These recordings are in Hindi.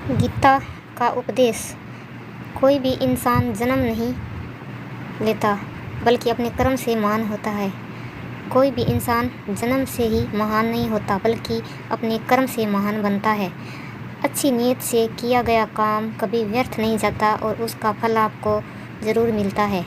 गीता का उपदेश। कोई भी इंसान जन्म नहीं लेता बल्कि अपने कर्म से महान होता है। कोई भी इंसान जन्म से ही महान नहीं होता बल्कि अपने कर्म से महान बनता है। अच्छी नीयत से किया गया काम कभी व्यर्थ नहीं जाता और उसका फल आपको ज़रूर मिलता है।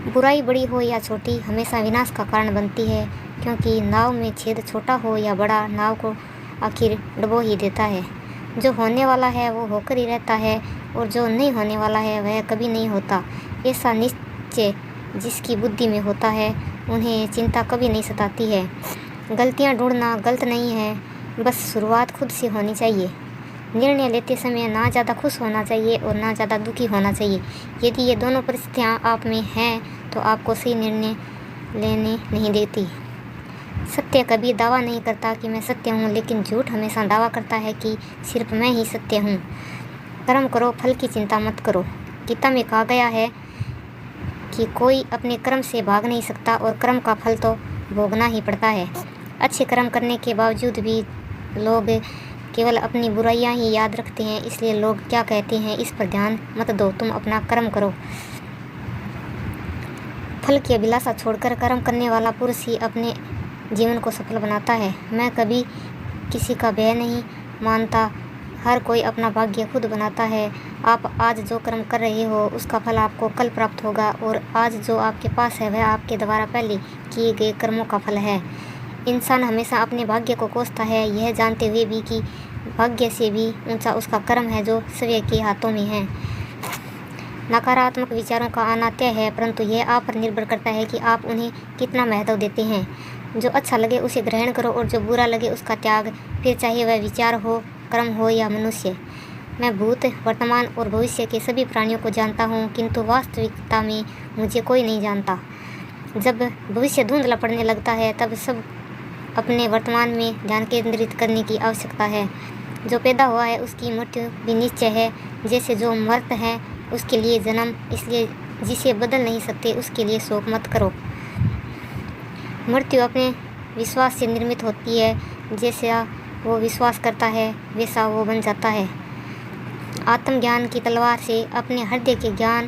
बुराई बड़ी हो या छोटी हमेशा विनाश का कारण बनती है, क्योंकि नाव में छेद छोटा हो या बड़ा, नाव को आखिर डुबो ही देता है। जो होने वाला है वो होकर ही रहता है और जो नहीं होने वाला है वह कभी नहीं होता। ऐसा निश्चय जिसकी बुद्धि में होता है उन्हें चिंता कभी नहीं सताती है। गलतियां ढूंढना गलत नहीं है, बस शुरुआत खुद से होनी चाहिए। निर्णय लेते समय ना ज़्यादा खुश होना चाहिए और ना ज़्यादा दुखी होना चाहिए। यदि ये दोनों परिस्थितियाँ आप में हैं तो आपको सही निर्णय लेने नहीं देती। सत्य कभी दावा नहीं करता कि मैं सत्य हूँ, लेकिन झूठ हमेशा दावा करता है कि सिर्फ मैं ही सत्य हूँ। कर्म करो, फल की चिंता मत करो। गीता में कहा गया है कि कोई अपने कर्म से भाग नहीं सकता और कर्म का फल तो भोगना ही पड़ता है। अच्छे कर्म करने के बावजूद भी लोग केवल अपनी बुराइयां ही याद रखते हैं, इसलिए लोग क्या कहते हैं इस पर ध्यान मत दो, तुम अपना कर्म करो। फल की अभिलाषा छोड़कर कर्म करने वाला पुरुष ही अपने जीवन को सफल बनाता है। मैं कभी किसी का भय नहीं मानता, हर कोई अपना भाग्य खुद बनाता है। आप आज जो कर्म कर रहे हो उसका फल आपको कल प्राप्त होगा और आज जो आपके पास है वह आपके द्वारा पहले किए गए कर्मों का फल है। इंसान हमेशा अपने भाग्य को कोसता है, यह जानते हुए भी कि भाग्य से भी ऊंचा उसका कर्म है जो स्वयं के हाथों में है। नकारात्मक विचारों का आना तय है, परंतु यह आप पर निर्भर करता है कि आप उन्हें कितना महत्व देते हैं। जो अच्छा लगे उसे ग्रहण करो और जो बुरा लगे उसका त्याग, फिर चाहे वह विचार हो, कर्म हो या मनुष्य। मैं भूत, वर्तमान और भविष्य के सभी प्राणियों को जानता हूँ, किंतु वास्तविकता में मुझे कोई नहीं जानता। जब भविष्य धुंधला पड़ने लगता है तब सब अपने वर्तमान में ध्यान केंद्रित करने की आवश्यकता है। जो पैदा हुआ है उसकी मृत्यु भी निश्चय है, जैसे जो मर्त है उसके लिए जन्म, इसलिए जिसे बदल नहीं सकते उसके लिए शोक मत करो। मृत्यु अपने विश्वास से निर्मित होती है, जैसा वो विश्वास करता है वैसा वो बन जाता है। आत्मज्ञान की तलवार से अपने हृदय के ज्ञान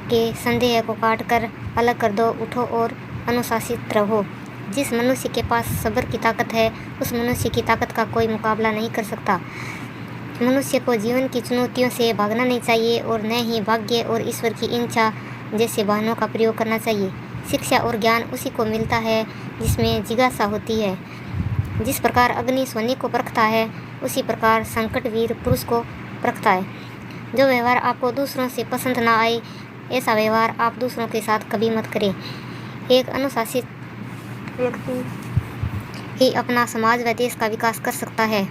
के संदेह को काट कर अलग कर दो। उठो और अनुशासित रहो। जिस मनुष्य के पास सब्र की ताकत है उस मनुष्य की ताकत का कोई मुकाबला नहीं कर सकता। मनुष्य को जीवन की चुनौतियों से भागना नहीं चाहिए और न ही भाग्य और ईश्वर की इच्छा जैसे वाहनों का प्रयोग करना चाहिए। शिक्षा और ज्ञान उसी को मिलता है जिसमें जिज्ञासा होती है। जिस प्रकार अग्नि सोने को परखता है उसी प्रकार संकट वीर पुरुष को परखता है। जो व्यवहार आपको दूसरों से पसंद ना आए ऐसा व्यवहार आप दूसरों के साथ कभी मत करें। एक अनुशासित व्यक्ति ही अपना समाज व देश का विकास कर सकता है।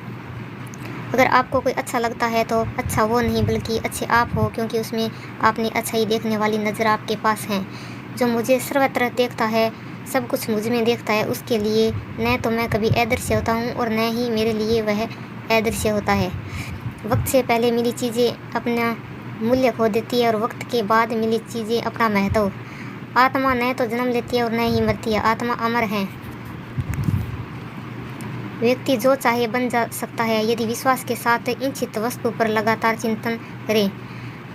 अगर आपको कोई अच्छा लगता है तो अच्छा वो नहीं बल्कि अच्छे आप हो, क्योंकि उसमें आपने अच्छाई देखने वाली नज़र आपके पास है। जो मुझे सर्वत्र देखता है, सब कुछ मुझ में देखता है, उसके लिए न तो मैं कभी अदृश्य होता हूँ और न ही मेरे लिए वह अदृश्य होता है। वक्त से पहले मिली चीज़ें अपना मूल्य खो देती है और वक्त के बाद मिली चीज़ें अपना महत्व। आत्मा न तो जन्म लेती है और न ही मरती है, आत्मा अमर है। व्यक्ति जो चाहे बन जा सकता है यदि विश्वास के साथ इच्छित वस्तु पर लगातार चिंतन करे।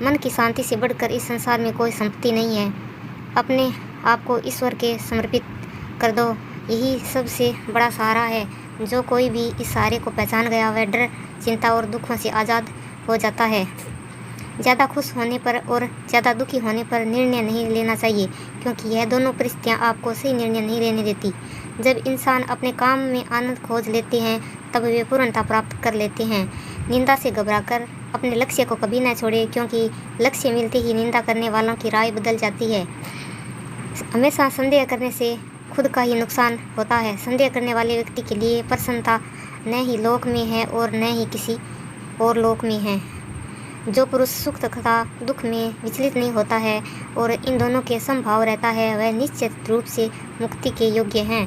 मन की शांति से बढ़कर इस संसार में कोई संपत्ति नहीं है। अपने आप को ईश्वर के समर्पित कर दो, यही सबसे बड़ा सहारा है। जो कोई भी इस सहारे को पहचान गया वह डर, चिंता और दुखों से आज़ाद हो जाता है। ज़्यादा खुश होने पर और ज़्यादा दुखी होने पर निर्णय नहीं लेना चाहिए, क्योंकि यह दोनों परिस्थितियाँ आपको सही निर्णय नहीं लेने देती। जब इंसान अपने काम में आनंद खोज लेते हैं तब वे पूर्णता प्राप्त कर लेते हैं। निंदा से घबराकर अपने लक्ष्य को कभी न छोड़े, क्योंकि लक्ष्य मिलते ही निंदा करने वालों की राय बदल जाती है। हमेशा संदेह करने से खुद का ही नुकसान होता है। संदेह करने वाले व्यक्ति के लिए प्रसन्नता न ही लोक में है और न ही किसी और लोक में है। जो पुरुष सुख तथा दुख में विचलित नहीं होता है और इन दोनों के समभाव रहता है वह निश्चित रूप से मुक्ति के योग्य हैं।